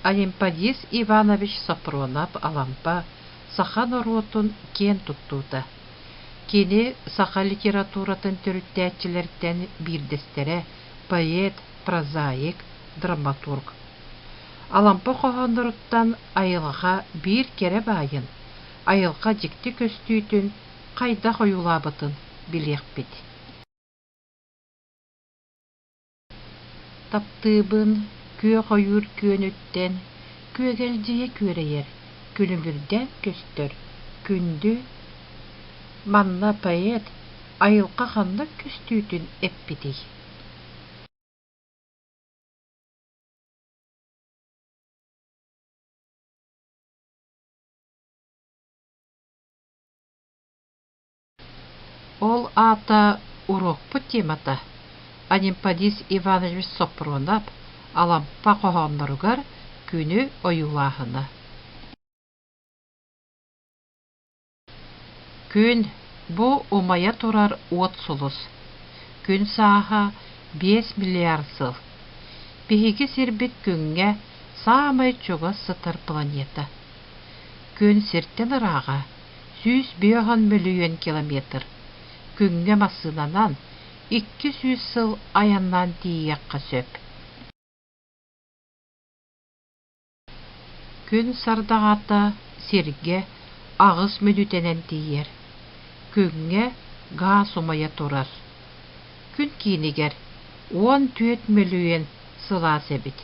Олимпадис Иванович Сапронап Алампа сахан оротун кен туттута. Кини саха литературатын төрүттәчиләрдән бирдестере поэт, прозаик, драматург. Алампа кохондуруттан айылга бир кере байын. Айылга жикти көстүйтүн кайда коюлабытын билек бит. Таптыбын көе койур көнүттен көөгелдие көрейер. Күнүмүрден көстөр. Күндү манна поэт айылга ханна көстүйтүн эппити. Ол ата урокпу темата. Олимпадис Иванович Сапронап Алампа кохонноругар күнү оюлаһына. Күн бу умая турар от сулус. Күн сааха 5 миллиард сыл. Биһиги сирбит күнгә самай чуга сытыр планета. Күн сиртен ырага 100 миллион километр. Күнгә масынанан 200 сыл аяннан тиякка сөп. Күн сардагата сирге агыс мүнүтенен тиер. Күнгә газ умая турар. Күн кинигер 14 миллион сыла себит.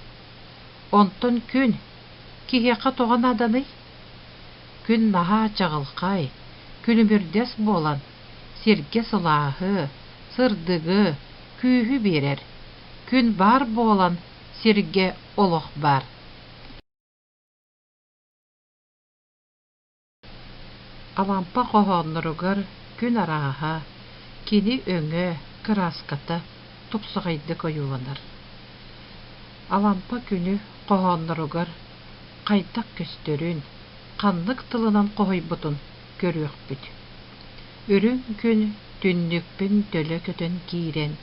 Онтон күн киһиэхэ тоҕон аданы. Күн наһаа чаҕылхай, күнүмүрдэс болан, сирге сылааһы, сырдыгы, күүһү берер. Күн бар болан, сирге олох бар. Алампа кохонноругар күн арааһа, кини өҥө, краската, тупсаҕайды коюланар. Алампа күнү кохонноругар кайдак көстөрүн, каннык тылынан кохойбутун көрүөхпүт. Үрүн күн түннүкпүн төлө көтөн киирен,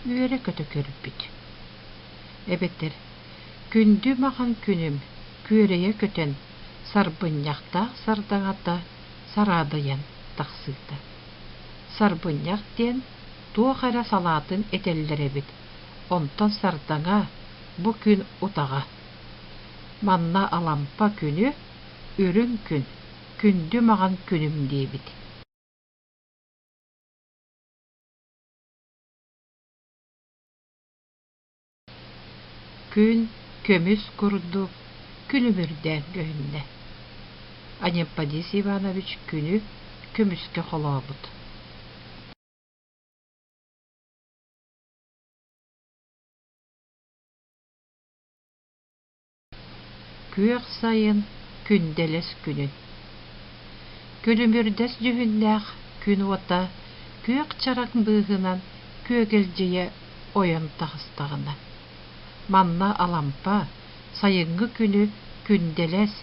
үөрэ көтө көрүппүт. Эбеттер, күндү махан күнүм, күөрeye көтөн, сарбынняктаах сардагата, сарадыян тахсыыта. Сарбынняк ден туохара салаатын этеллеребит. Онтон сардаңа бу күн утага. Манна Алампа күнү, үрүн күн, күндү маған күнүм дейбит. Күн көмүс курду күнүмүрден көһүннэ. Олимпадис Иванович күнү көмүскө холообут. Күөх сайын күнделес күнүн. Күнүмүрдэс жүһүннээх күн ота күөх чарак быыһынан күөгелдьийэ ойон тахыстаҕына. Манна Алампа сайыҥҥы күнү күнделес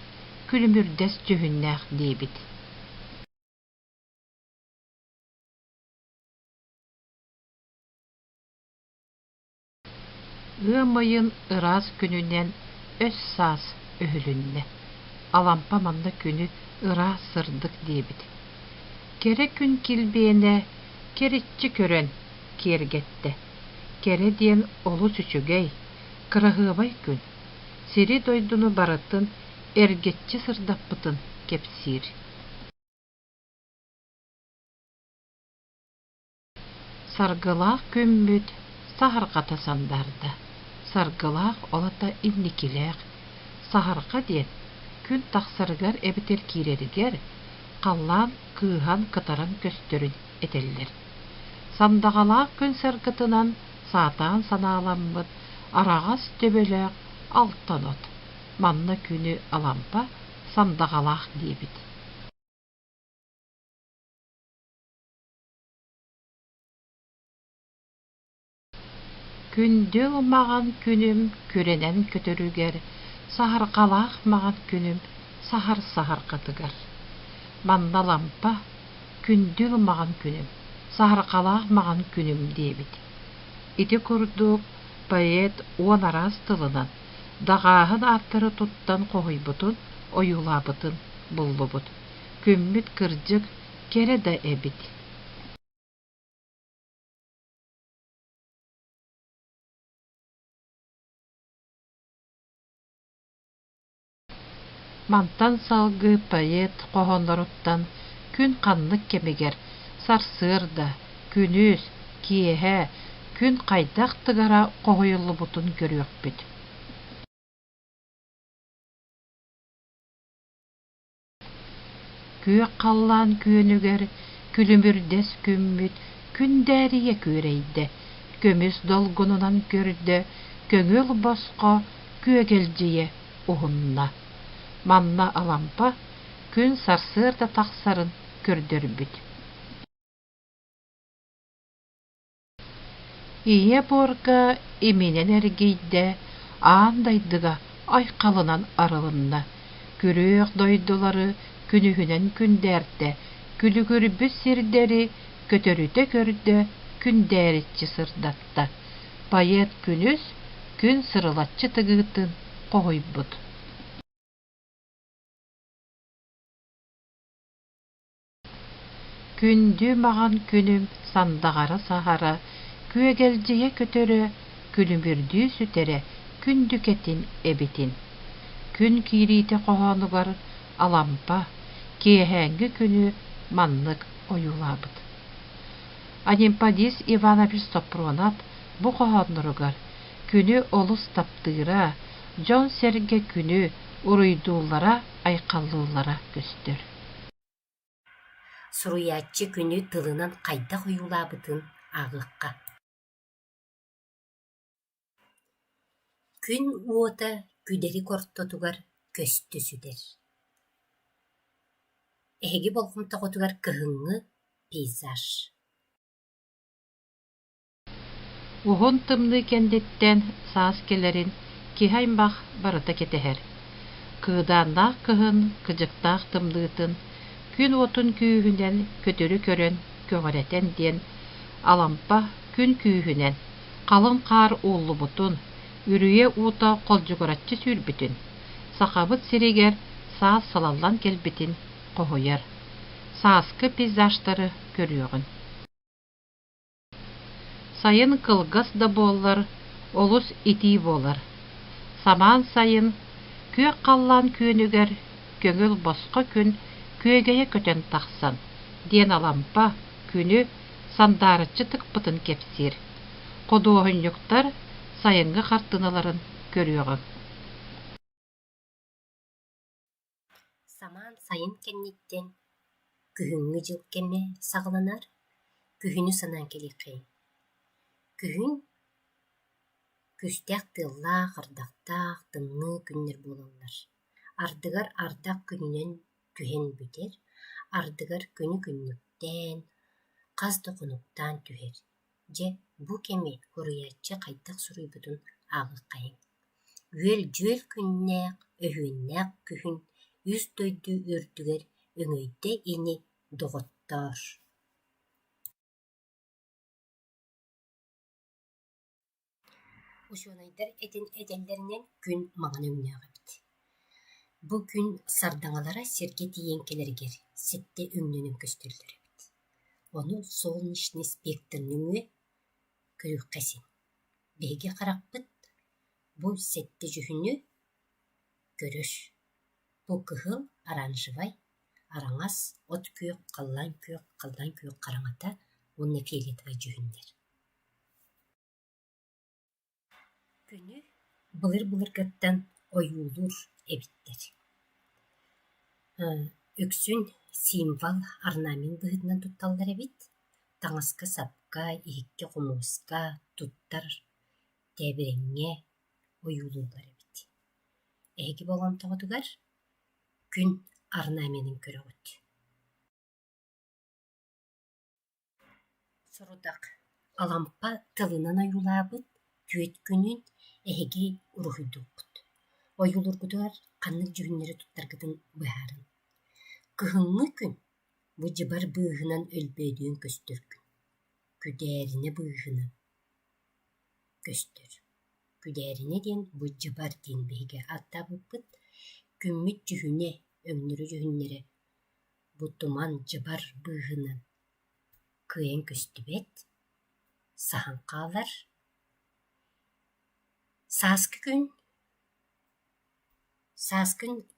күнүмүрдэс жүһүннээх диэбит. Ыамайын ыраас күнүнен өс саас өһүлүннэ. Алампа манна күнү ыраас сырдык диэбит. Кере күн килбиэне кериччи көрөн киэргетте. Кере диэн олу чүчүгэй, кырахыабай күн. Сири дойдуну барытын эргетчи сырдаппытын кепсир. Саргылаах күммүт сахаргата сандарда. Саргылаах олата инникилээх. Сахарга диэн күн тахсарыгар эбитер кииреригер қаллаан кыыһан кытаран көстөрүн этеллер. Сандагалаах күн саргытынан саатаан санааламмыт арагас төбөлөөх алтанот. Манна күнү Алампа сандагалаах диэбит. Күндү маған күнүм күренен көтөрүгер, сахаргалаах маған күнүм сахар катыгар. Манна Алампа күндү маған күнүм, сахаргалаах маған күнүм диэбит. Ити курдук поэт уон арас тылынан Dağahın attırı tuttan qohuybutun, oyulabıtın, bullubut. Kümmüt kırcık, kere de ebit. Mantan salgı payet qohonlaruttan, күн qanlık kemiger, sarsır da, күнүс, киэһэ, күн qayдах tıgara qohoyullubutun görüyorbüt. Küök qallan küönüger, külümürdes kümmüt, kündäriye küöreyde, kömüs dolgununan görde, köngül bosqa, küögelciye uhunna. Manna alampa, күн sarsır da taqsarın kördörбүт. Ие борга иминен эргейде, аандайдыга айқалынан арылынна. Күрөөх дойдулары күнүһүнен күндәрдә, күлүгүрбүс сирдери көтөрүтө көрдө күндәритчи сырдатта. Пает күнүс, күн сырылатчы тыгыытын қойбут. Күндү маған күнүм сандағара сахара, күөгелжие көтөрө, күлүмүрдүү сүтере, күндүкетин эбитин. Күн киирите қоғанугар алампа, киэһэнги күнү маннык оюлабыт. Анимпадис Иванович Сопронат бу қоғануругар күнү олус таптыыра, Жон Серге күнү уруйдуулара, айқаллуулара көстөр. Суруяччы күнү тылынан кайда уюлабытын агыкка. Күн уота күдери кортотугар көстү сүдер. Эһиги болгумтоготугар кыһыҥҥы пейзаж. Уһун тымны кендиттен саас келерин киһаймбах барыта кетэһэр. Кыыдааннаах кыһын кыдьыктаах тымныытын, күн отун күүһүнэн көтөрү көрөн көҕөрэтэн диэн алампа күн күүһүнэн қалын қаар ууллубутун, үрүйэ уута қолжугуратчы сүүрбүтүн, сахабыт сиригер саас салаллан келбитин қоһуяр. Сааскы пейзажтары көрүөгүн. Сайын кылгас да боллар, олус итии болар. Самаан сайын күөк қаллан күөнүгер көңүл боско күн күөгeye көтөн тахсан, диэн алампа күнү сандарычы тыкпытын кепсир. Кодуоһунньуктар сайыҥҥы хартыналарын көрүөгүн. Самаан сайын кенниттен күһүҥҥы жыл кемме саҕыланар, күһүнү санаан келиэххэй. Күһүн күстэх тыаллаах, ардахтаах, тымны күннэр буолаллар. Ардыгар ардах күнүнэн түһэн бүтэр, ардыгар күнү күннүктэн, хас докунуктаан түһэр. Дьэ, бу кеми хуруйаччы хайдах суруйбутун аагыккайыҥ. Үөл-дьүөл күннээх, өһүөннээх күһүн үс дойду үрдүгэр өҥөйдэ ини доҕоттоор. Ушуонайдар этин этэллэринэн күн маҕана үҥнээҕэбит. Бу күн сардаҥалара сиргэ тиийэн келэригэр ситте үҥнүнүн көстүрлэрэбит. Ону солнечный спектрын үҥүө көрүөххэсин. Биһиги харахпыт, бу сетте жүһүнү көрөр. Бу кыһыл оранжевай, араңас, от күөк, қаллан күөк хараҥата, уонна фиолетовай жүһүннэр. Күнү былыр-былыргаттан ойуулур эбиттер. Үксүн символ орнамент быһытынан тутталлар эбит. Таҥаска сапка, иһикке хомууска, туттар тэбирэҥҥэ ойуулуулар эбит. Эһиги болгомтоҕотугар күн орнаментин көрөҕүт. Сорутак алампа тылынан ойуулаабыт, түөт күнүн эһиги уруһуйдууппут. Ойуулургутугар ханнык жүһүннэри туттаргытын быһаарын. Кыһыҥҥы күн бу дьыбар быыһынан өлбөйдүүн көстөр күн. Күдээрине быыһынан көстөр. күдәріне ден бу жыбар ден беге атта бұппыт күммүт жүхүне өңнүрү жүхүннері бу туман жыбар быыһынан кыйын көстүбет сахан каалар сааскын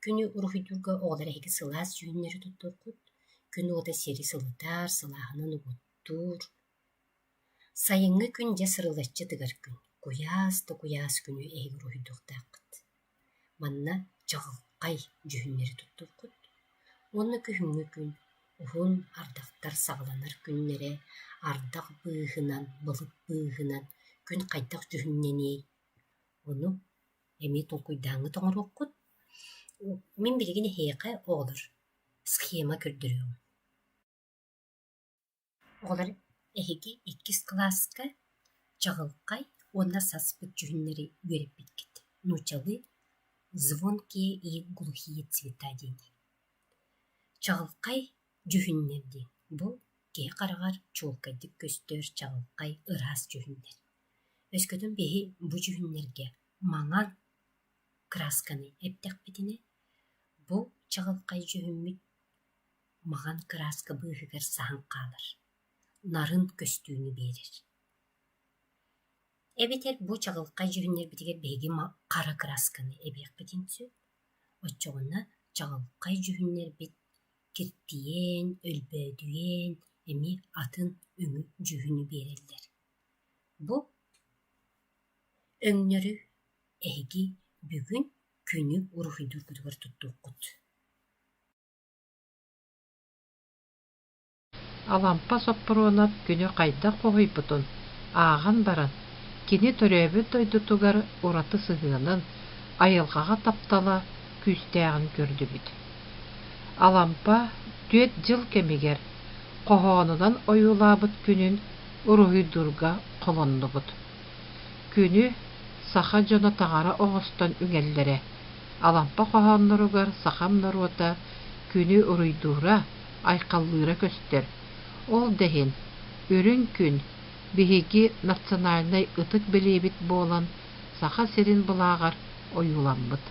күнү урухуйдурга оҕолар эһиги сылаас жүхүннери туттуркут күн уота сери сылытаар сылааһынан угуттуур сайыҥҥы күн дьэ сырылаччы тыгар күн куяас күнү эһиги урухуйдуохтааххыт манна чаҕылкай жүхүннери туттуркут уонна күһүҥҥү күн уһун ардахтар саҕаланар күннэре ардах быыһынан былык быыһынан күн хайдах жүхүннэниэй ону эми тулкуйдааҥҥы тоҥоруоккут мин билигин эһиэхэ оҕолор схема көрдөрүөҕүм оҕолор эһиги 2 класска чаҕылкай уонна саспыт жүхүннэри үөреппиткит нучалы звонкие и глухие цвета диэн чаҕылкай жүхүннэр диэн бу киһи хараҕар чуолкайдык көстөр чаҕылкай ыраас жүхүннэр өскөтүн биһи бу жүхүннэргэ маҥан красканы эптэхпитине бу чаҕылкай жүхүммүт маҕан краска быыһыгар сахан хаалар нарын көстүүнү биэрэр эбитер бу чаҕылкай жүхүннэр битигэр биһиги хара красканы эбиэхпитин сөп оччоҕуна чаҕылкай жүхүннэр бит киртиен өлбөөдүен эми атын өҥү жүхүнү биэрэллэр бу өҥнөрү эһиги бүгүн күнү урухуйдургутугар туттууккут Алампа соппуруонат күнү хайдах коһуйбутун ааҕан баран кини төрөбүт дойдутугар ураты сыһыанын айылҕаҕа таптала күүстээҕин көрдүбүт. Алампа 4 жыл кемигер коһоонунан ойуулаабыт күнүн урухуйдурга холоннубут. Күнү саха дьоно таҕара оҕостон үҥэллэре алампа коһоонноругар сахамноруота күнү уруйдуура айхаллыыра көстөр. Ол дэһин үрүн күн биһиги национальный ытык билиибит буолан саха сирин былааҕар ойууламмыт.